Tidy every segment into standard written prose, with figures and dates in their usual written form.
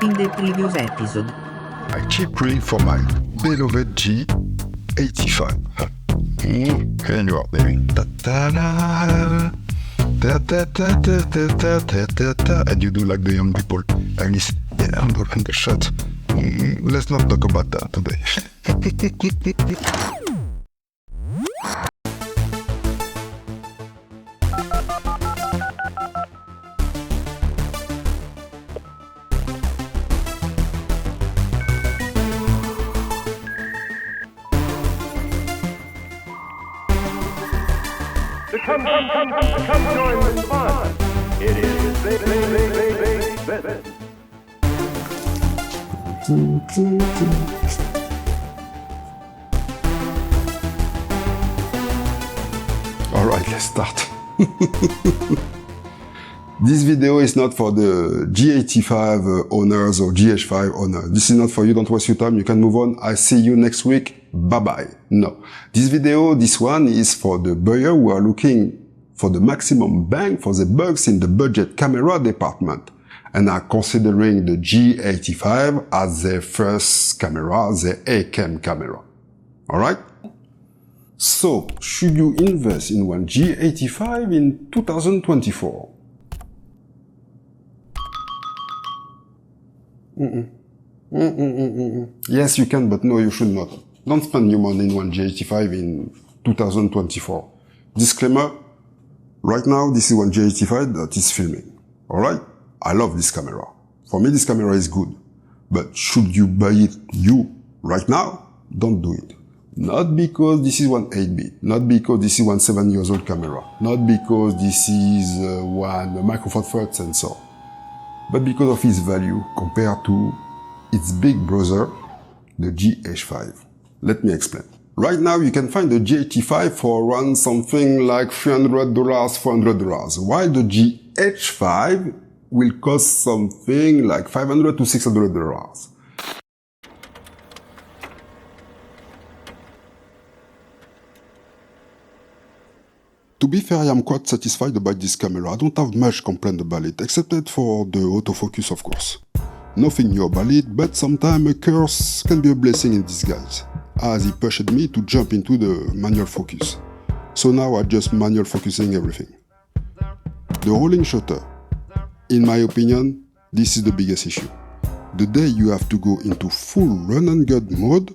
in the previous episode. I keep praying for my beloved G85. And you are there. And you do like the young people. And it's undershot. Let's not talk about that today. Come join the fun. It is this. Alright, let's start. This video is not for the G85 owners or GH5 owners. This is not for you, don't waste your time, you can move on. I see you next week. Bye-bye. No. This one is for the buyer who are looking for the maximum bang for the bucks in the budget camera department and are considering the G85 as their first camera, the A-cam camera. Alright? So, should you invest in one G85 in 2024? Yes, you can, but no, you should not. Don't spend your money in one G85 in 2024. Disclaimer, right now this is one G85 that is filming. Alright? I love this camera. For me this camera is good. But should you buy it right now? Don't do it. Not because this is one 8-bit, not because this is one 7 years old camera, not because this is one Micro Four Thirds sensor, but because of its value compared to its big brother, the GH5. Let me explain. Right now you can find the G85 for around something like $300, $400, while the GH5 will cost something like $500 to $600. To be fair, I am quite satisfied about this camera. I don't have much complaint about it, except for the autofocus, of course. Nothing new about it, but sometimes a curse can be a blessing in disguise, as he pushed me to jump into the manual focus. So now I just manual focusing everything. The rolling shutter. In my opinion, this is the biggest issue. The day you have to go into full run and gun mode,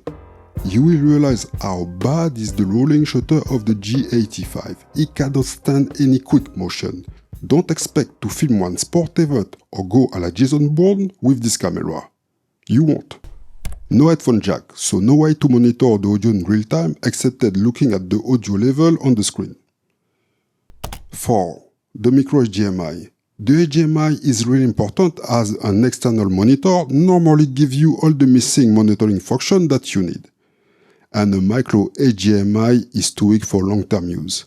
you will realize how bad is the rolling shutter of the G85. It cannot stand any quick motion. Don't expect to film one sport event or go à la Jason Bourne with this camera. You won't. No headphone jack, so no way to monitor the audio in real time except looking at the audio level on the screen. 4. The micro HDMI. The HDMI is really important as an external monitor normally gives you all the missing monitoring function that you need. And a micro HDMI is too weak for long-term use.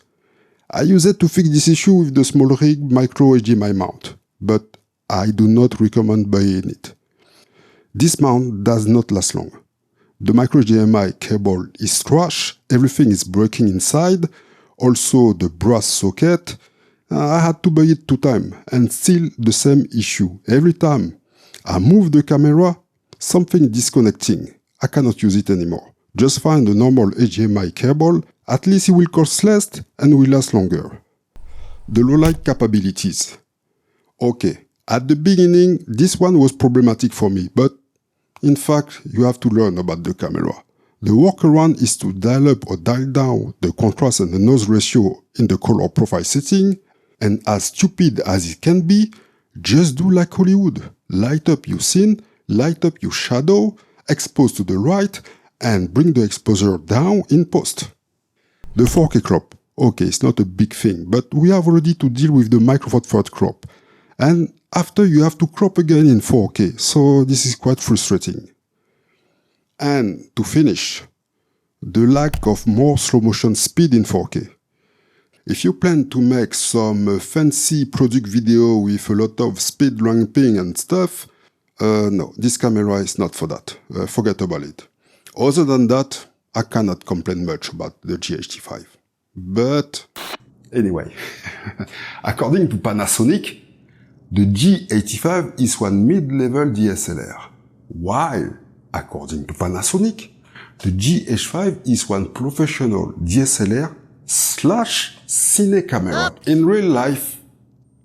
I use it to fix this issue with the small rig micro HDMI mount, but I do not recommend buying it. This mount does not last long. The micro HDMI cable is trash, everything is breaking inside, also the brass socket. I had to buy it 2 times, and still the same issue. Every time I move the camera, something disconnecting. I cannot use it anymore. Just find a normal HDMI cable, at least it will cost less and will last longer. The low light capabilities. Okay, at the beginning this one was problematic for me, but in fact you have to learn about the camera. The workaround is to dial up or dial down the contrast and the noise ratio in the color profile setting, and as stupid as it can be, just do like Hollywood. Light up your scene, light up your shadow, expose to the right, and bring the exposure down in post. The 4K crop. Okay, it's not a big thing, but we have already to deal with the Micro Four Thirds crop. And after you have to crop again in 4K, so this is quite frustrating. And to finish, the lack of more slow motion speed in 4K. If you plan to make some fancy product video with a lot of speed ramping and stuff, no, this camera is not for that. Forget about it. Other than that, I cannot complain much about the G85. But anyway, according to Panasonic, The G85 is one mid-level DSLR, while, according to Panasonic, the G85 is one professional DSLR slash cine camera. In real life,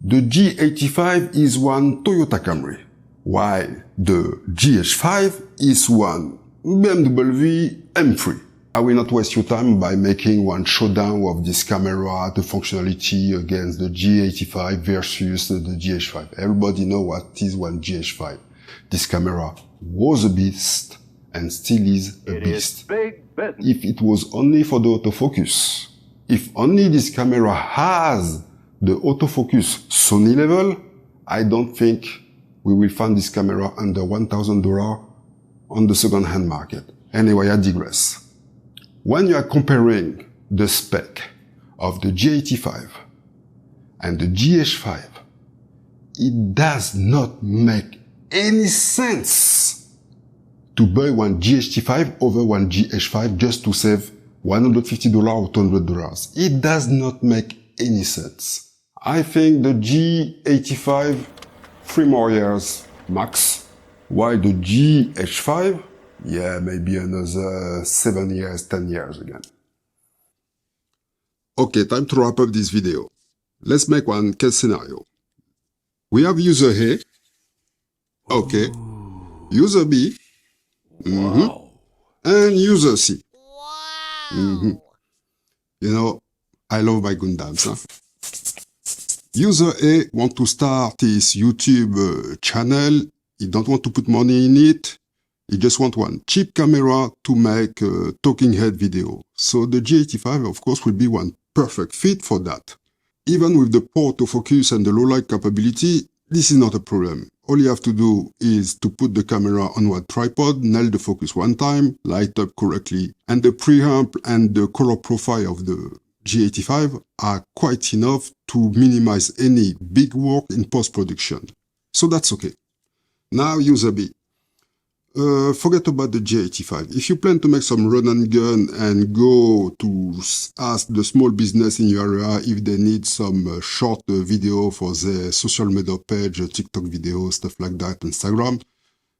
the G85 is one Toyota Camry, while the GH5 is one BMW M3. I will not waste your time by making one showdown of this camera, the functionality against the G85 versus the GH5. Everybody know what is one GH5. This camera was a beast and still is a beast. If it was only for the autofocus, if only this camera has the autofocus Sony level, I don't think we will find this camera under $1,000 on the second-hand market. Anyway, I digress. When you are comparing the spec of the G85 and the GH5, it does not make any sense to buy one GH5 over one GH5 just to save $150 or $200. It does not make any sense. I think the G85, 3 more years max, while the GH5, yeah, maybe another 7 years, 10 years again. Okay, time to wrap up this video. Let's make one case scenario. We have user A. Okay. User B. And user C. You know, I love my Gundams, huh? User A want to start his YouTube channel. He don't want to put money in it. He just want one cheap camera to make a talking head video. So the G85, of course, will be one perfect fit for that. Even with the poor autofocus and the low light capability, this is not a problem. All you have to do is to put the camera on one tripod, nail the focus one time, light up correctly, and the preamp and the color profile of the G85 are quite enough to minimize any big work in post-production. So that's okay. Now user B. Forget about the G85. If you plan to make some run and gun and go to ask the small business in your area if they need some short video for their social media page, TikTok video, stuff like that, Instagram,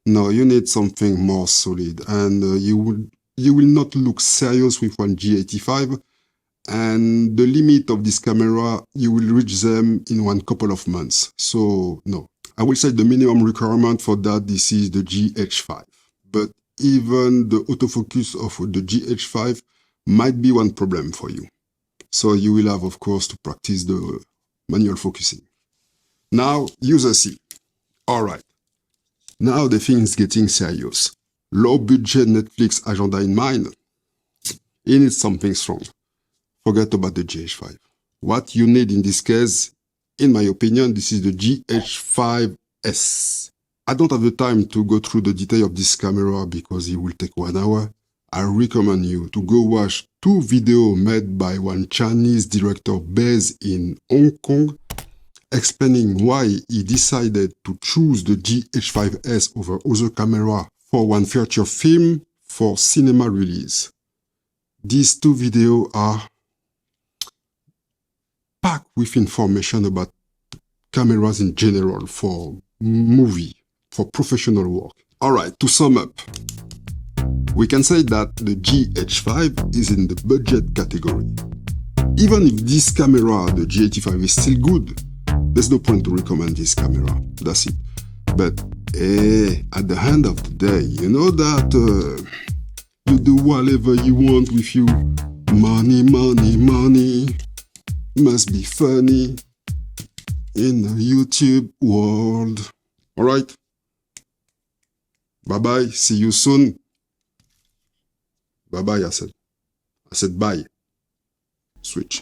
no, you need something more solid, and you will not look serious with one G85, and the limit of this camera, you will reach them in one couple of months. So no. I will say the minimum requirement for that, this is the GH5. But even the autofocus of the GH5 might be one problem for you. So you will have, of course, to practice the manual focusing. Now, user C. Alright. Now the thing is getting serious. Low budget Netflix agenda in mind. You need something strong. Forget about the GH5. What you need in this case, in my opinion, this is the GH5S. I don't have the time to go through the detail of this camera because it will take 1 hour. I recommend you to go watch 2 videos made by one Chinese director based in Hong Kong, explaining why he decided to choose the GH5S over other camera for one feature film for cinema release. These 2 videos are packed with information about cameras in general for movie, for professional work. Alright, to sum up, we can say that the GH5 is in the budget category. Even if this camera, the G85, is still good, there's no point to recommend this camera. That's it. But at the end of the day, you know that you do whatever you want with you. Money, money, money. Must be funny in the YouTube world. Alright? Bye-bye. See you soon. Bye-bye, I said. I said bye. Switch.